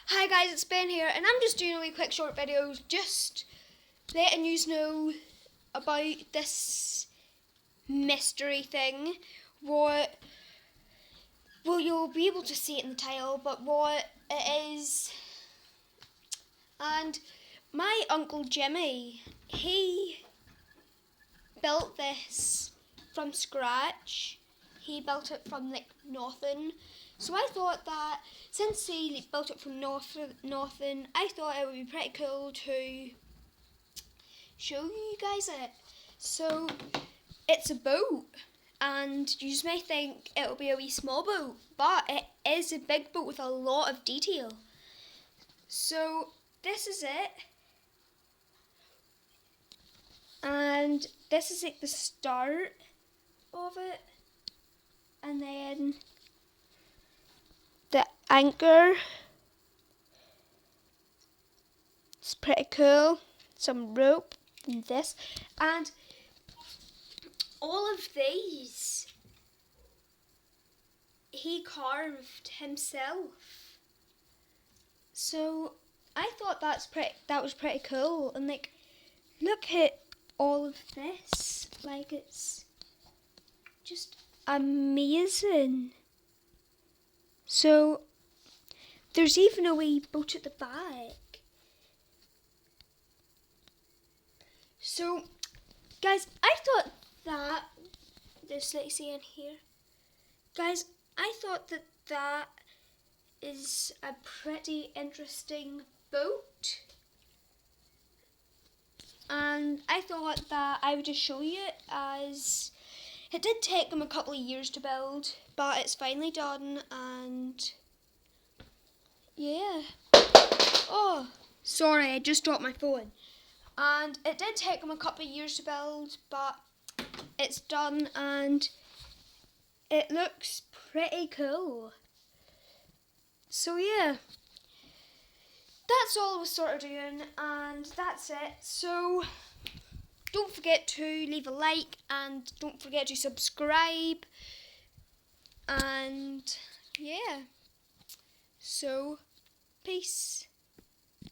Hi guys, it's Ben here, and I'm just doing a wee quick short video, just letting you know about this mystery thing. Well, you'll be able to see it in the title, but what it is. And my Uncle Jimmy, he built this from scratch. He built it from nothing. So I thought that since he built it from nothing, I thought it would be pretty cool to show you guys it. So it's a boat, and you may think it'll be a wee small boat, but it is a big boat with a lot of detail. So this is it. And this is the start of it. And then the anchor. It's pretty cool. Some rope and this. And all of these he carved himself. So I thought that was pretty cool. And look at all of this. It's just amazing. So there's even a wee boat at the back. So guys, I thought that there's see in here. Guys, I thought that is a pretty interesting boat. And I thought that I would just show you it, as it did take them a couple of years to build, but it's finally done. And yeah. Oh, sorry, I just dropped my phone. And it did take them a couple of years to build, but it's done and it looks pretty cool. So yeah, that's all I was sort of doing, and that's it. So don't forget to leave a like, and don't forget to subscribe, and yeah, so peace.